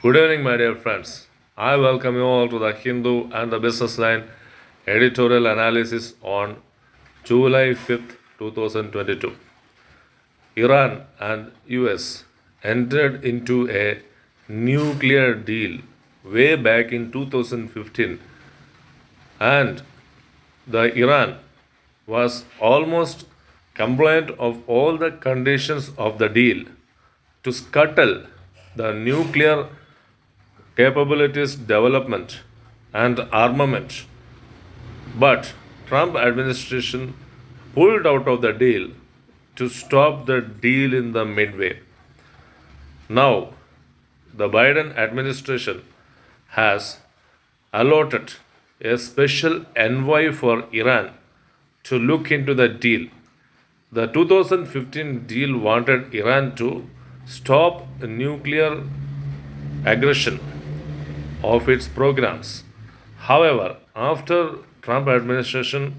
Good evening, my dear friends. I welcome you all to the Hindu and the Businessline editorial analysis on July 5th, 2022. Iran and US entered into a nuclear deal way back in 2015, and the Iran was almost compliant of all the conditions of the deal to scuttle the nuclear capabilities development and armament. But Trump administration pulled out of the deal to stop the deal in the midway. Now, the Biden administration has allotted a special envoy for Iran to look into the deal. The 2015 deal wanted Iran to stop nuclear aggression of its programs. However, after Trump administration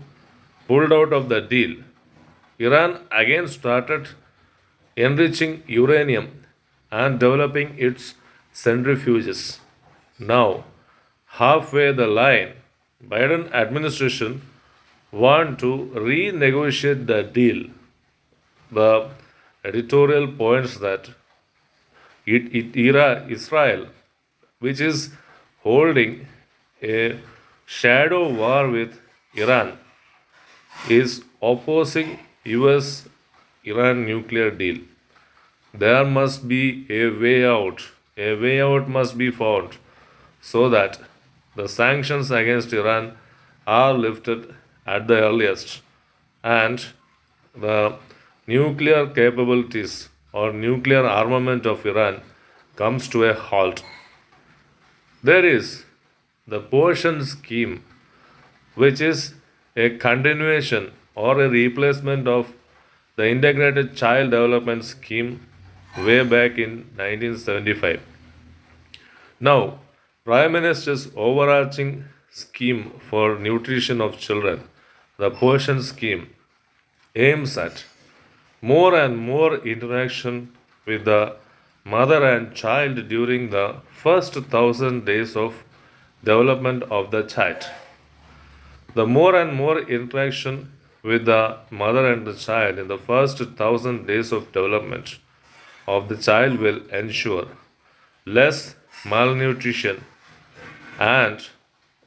pulled out of the deal, Iran again started enriching uranium and developing its centrifuges. Now, halfway the line, Biden administration want to renegotiate the deal. The editorial points that Israel, which is holding a shadow war with Iran, is opposing US Iran nuclear deal. There must be a way out. A way out must be found so that the sanctions against Iran are lifted at the earliest and the nuclear capabilities or nuclear armament of Iran comes to a halt. There is the Portion scheme, which is a continuation or a replacement of the Integrated Child Development Scheme way back in 1975. Now, Prime Minister's overarching scheme for nutrition of children, the Portion scheme, aims at more and more interaction with the mother and child during the first 1,000 days of development of the child. The more and more interaction with the mother and the child in the first 1,000 days of development of the child will ensure less malnutrition and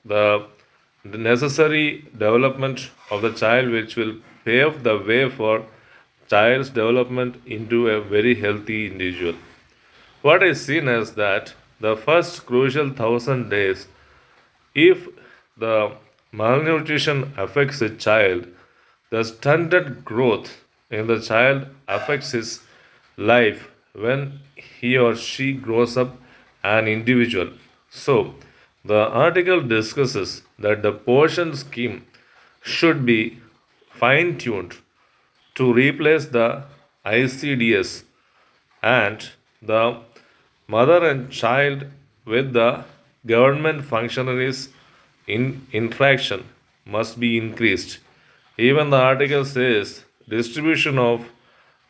the necessary development of the child, which will pave the way for child's development into a very healthy individual. What is seen as that the first crucial 1,000 days, if the malnutrition affects a child, the stunted growth in the child affects his life when he or she grows up an individual. So, the article discusses that the portion scheme should be fine tuned to replace the ICDS and the mother and child with the government functionaries in interaction must be increased. Even the article says distribution of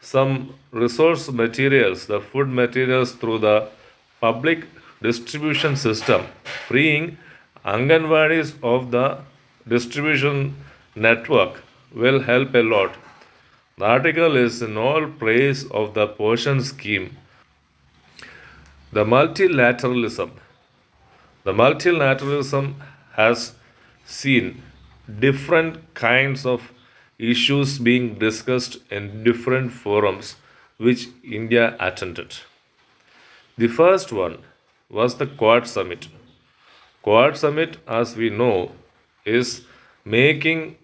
some resource materials, the food materials through the public distribution system, freeing Anganwadis of the distribution network will help a lot. The article is in all praise of the portion scheme. The multilateralism. The multilateralism has seen different kinds of issues being discussed in different forums which India attended. The first one was the Quad Summit. Quad Summit, as we know, is making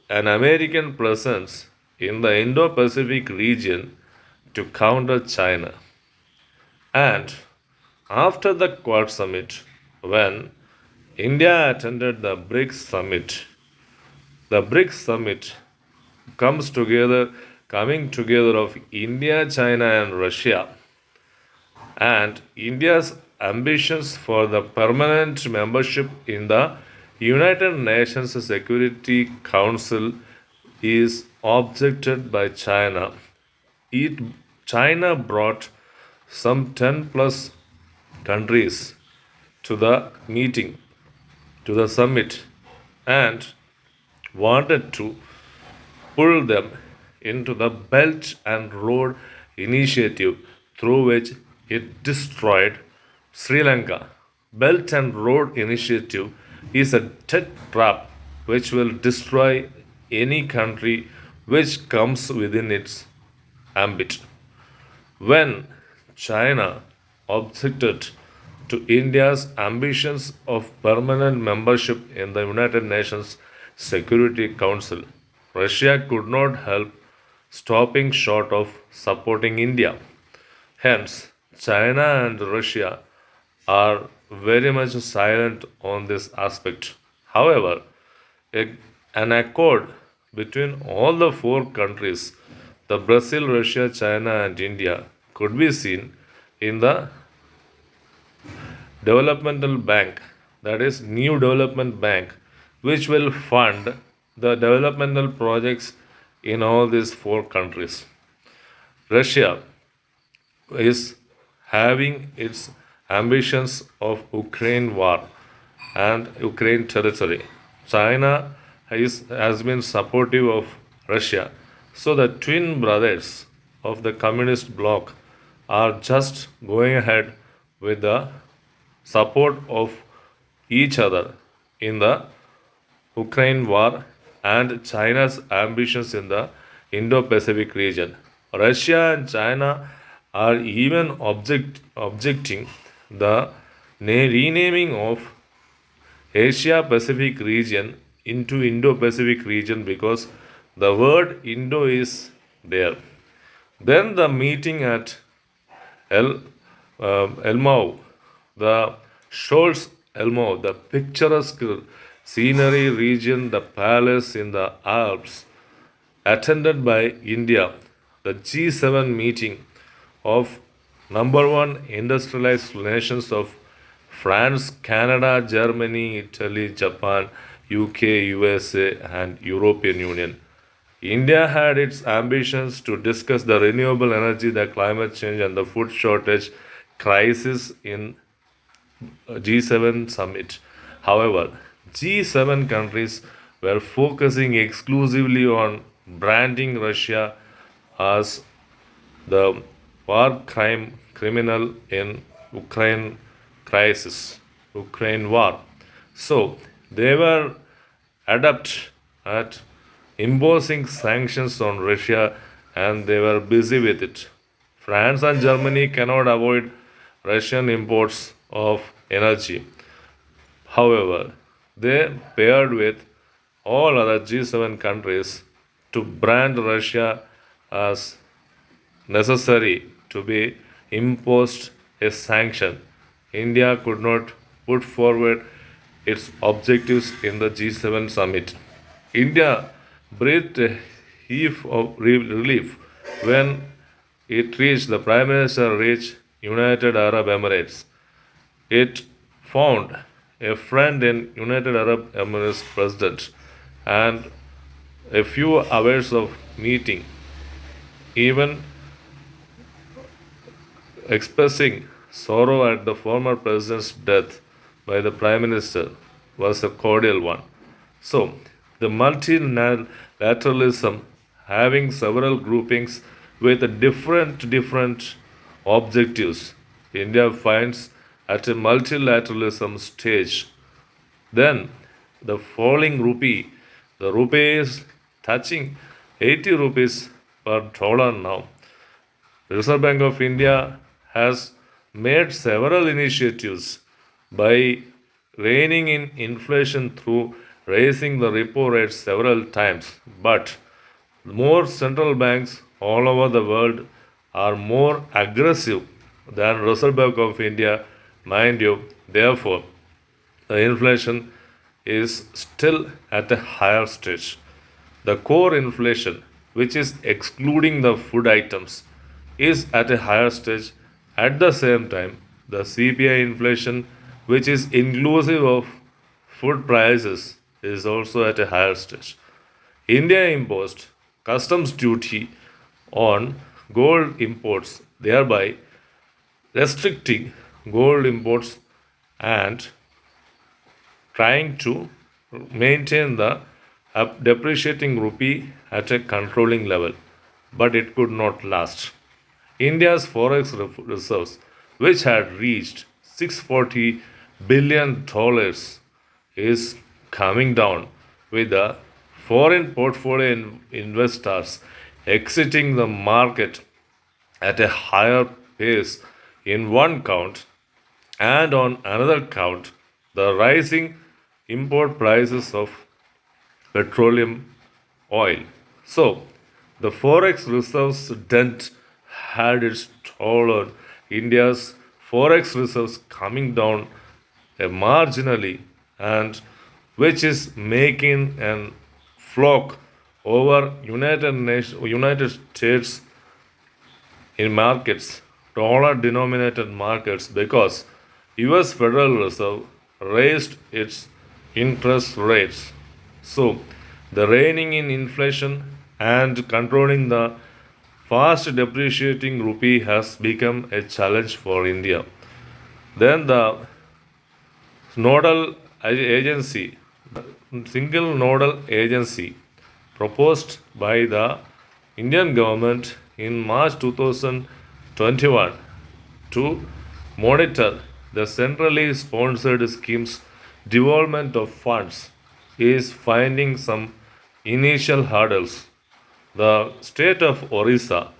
an American presence in the Indo Pacific region to counter China. And after the Quad Summit, when India attended the BRICS Summit, the BRICS Summit coming together of India, China, and Russia, and India's ambitions for the permanent membership in the United Nations Security Council is objected by China. It China brought some 10 plus countries to the meeting, to the summit, and wanted to pull them into the Belt and Road Initiative through which it destroyed Sri Lanka. Belt and Road Initiative is a death trap which will destroy any country which comes within its ambit. When China objected to India's ambitions of permanent membership in the United Nations Security Council, Russia could not help stopping short of supporting India. Hence, China and Russia are very much silent on this aspect. However, a- an accord between all the four countries, the Brazil, Russia, China, and India, could be seen in the developmental bank, that is new development bank, which will fund the developmental projects in all these four countries. Russia is having its ambitions of Ukraine war and Ukraine territory. China has been supportive of Russia. So the twin brothers of the communist bloc are just going ahead with the support of each other in the Ukraine war and China's ambitions in the Indo Pacific region. Russia and China are even objecting the renaming of Asia Pacific region into Indo Pacific region because the word Indo is there. Then the meeting at El Elmau, the Scholz Elmau, the picturesque scenery region, the palace in the Alps, attended by India, the G7 meeting of number one industrialized nations of France, Canada, Germany, Italy, Japan, UK, USA, and European Union. India had its ambitions to discuss the renewable energy, the climate change, and the food shortage crisis in G7 summit. However, G7 countries were focusing exclusively on branding Russia as the war crime criminal in Ukraine crisis, Ukraine war. So they were adept at imposing sanctions on Russia and they were busy with it. France and Germany cannot avoid Russian imports of energy. However, they paired with all other G7 countries to brand Russia as necessary to be imposed a sanction. India could not put forward its objectives in the G7 summit. India breathed a heave of relief when it reached, the Prime Minister reached United Arab Emirates. It found a friend in United Arab Emirates President and a few hours of meeting, even expressing sorrow at the former president's death by the Prime Minister was a cordial one. So, the multilateralism having several groupings with different objectives, India finds at a multilateralism stage. Then the falling rupee, the rupee is touching 80 rupees per dollar now. Reserve Bank of India has made several initiatives by reining in inflation through raising the repo rate several times. But more central banks all over the world are more aggressive than Reserve Bank of India, mind you. Therefore, the inflation is still at a higher stage. The core inflation, which is excluding the food items, is at a higher stage. At the same time, the CPI inflation, which is inclusive of food prices, is also at a higher stage. India imposed customs duty on gold imports, thereby restricting gold imports and trying to maintain the depreciating rupee at a controlling level, but it could not last. India's forex reserves, which had reached $640 billion, is coming down with the foreign portfolio investors exiting the market at a higher pace in one count, and on another count, the rising import prices of petroleum oil. So, the forex reserves dent had its toll on India's forex reserves coming down marginally, and which is making an flock over United States in markets, dollar denominated markets, because US Federal Reserve raised its interest rates. So, the reining in inflation and controlling the fast depreciating rupee has become a challenge for India. Then the nodal agency, single nodal agency proposed by the Indian government in March 2021 to monitor the centrally sponsored scheme's devolvement of funds is finding some initial hurdles. The state of Orissa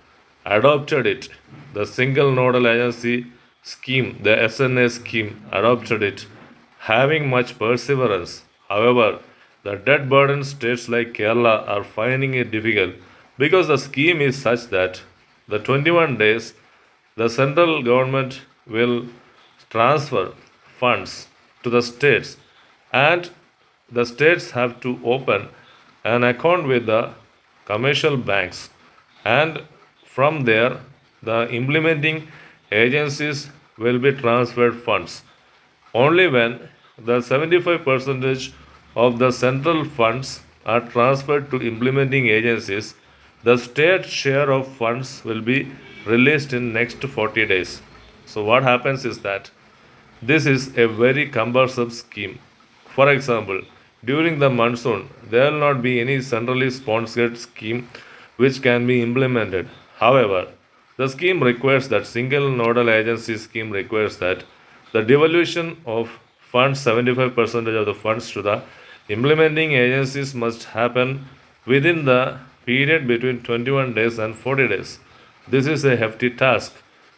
adopted it. The single nodal agency scheme, the SNA scheme, adopted it, having much perseverance. However, the debt burdened states like Kerala are finding it difficult because the scheme is such that the 21 days the central government will transfer funds to the states, and the states have to open an account with the commercial banks, and from there the implementing agencies will be transferred funds. Only when the 75 percentage of the central funds are transferred to implementing agencies, the state share of funds will be released in next 40 days. So what happens is that this is a very cumbersome scheme. For example, during the monsoon, there will not be any centrally sponsored scheme which can be implemented. However, the scheme requires that single nodal agency scheme requires that the devolution of funds, 75% of the funds to the implementing agencies must happen within the period between 21 days and 40 days. This is a hefty task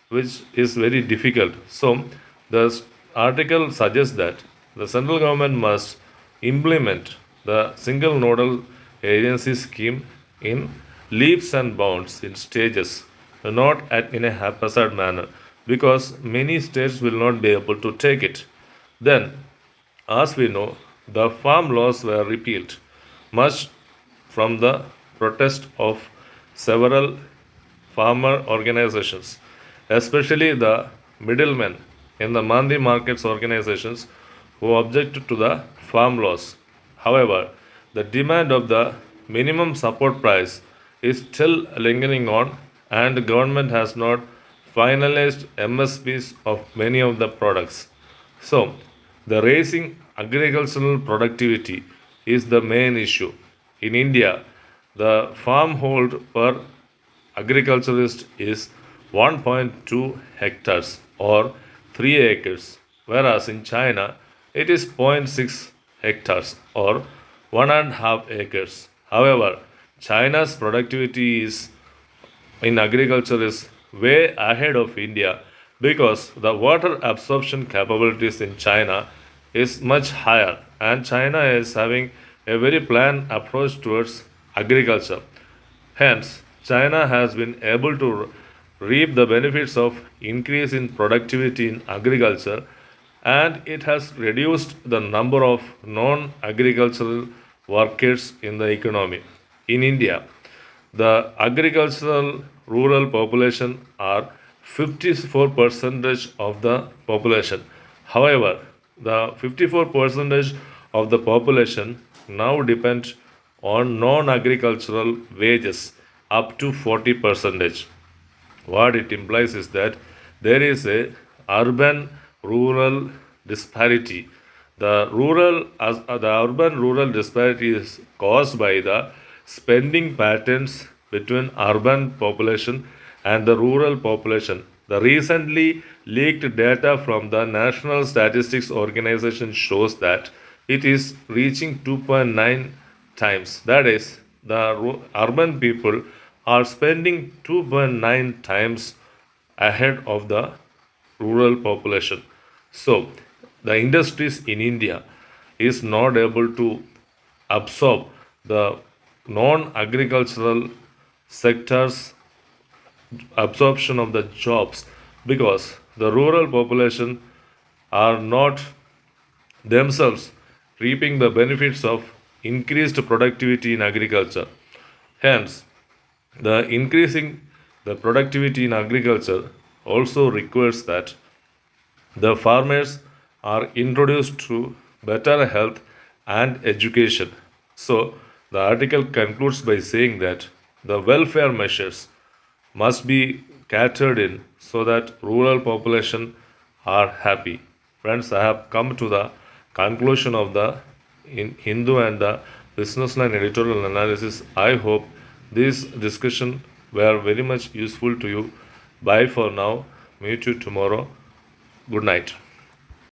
which is very difficult. So, the article suggests that the central government must implement the single nodal agency scheme in leaps and bounds, in stages, not in a haphazard manner, because many states will not be able to take it. Then, as we know, the farm laws were repealed, much from the protest of several farmer organizations, especially the middlemen in the Mandi markets organizations who objected to the farm laws. However, the demand of the minimum support price is still lingering on, and the government has not finalized MSPs of many of the products. So, the raising agricultural productivity is the main issue. In India, the farm hold per agriculturist is 1.2 hectares or 3 acres, whereas in China it is zero point 0.6 hectares or 1.5 acres. However, China's productivity is in agriculture is way ahead of India because the water absorption capabilities in China is much higher, and China is having a very planned approach towards agriculture. Hence, China has been able to reap the benefits of increase in productivity in agriculture, and it has reduced the number of non-agricultural workers in the economy. In India, the agricultural rural population are 54 percentage of the population. However, the 54 percentage of the population now depend on non-agricultural wages up to 40 percentage. What it implies is that there is a urban rural disparity. The urban rural disparity is caused by the spending patterns between urban population and the rural population. The recently leaked data from the National Statistics Organization shows that it is reaching 2.9 times. That is, the urban people are spending 2.9 times ahead of the rural population. So, the industries in India is not able to absorb the non-agricultural sectors absorption of the jobs because the rural population are not themselves reaping the benefits of increased productivity in agriculture. Hence, the increasing the productivity in agriculture also requires that the farmers are introduced to better health and education. So, the article concludes by saying that the welfare measures must be catered in so that rural population are happy. Friends, I have come to the conclusion of the Hindu and the Businessline editorial analysis. I hope this discussion were very much useful to you. Bye for now. Meet you tomorrow. Good night.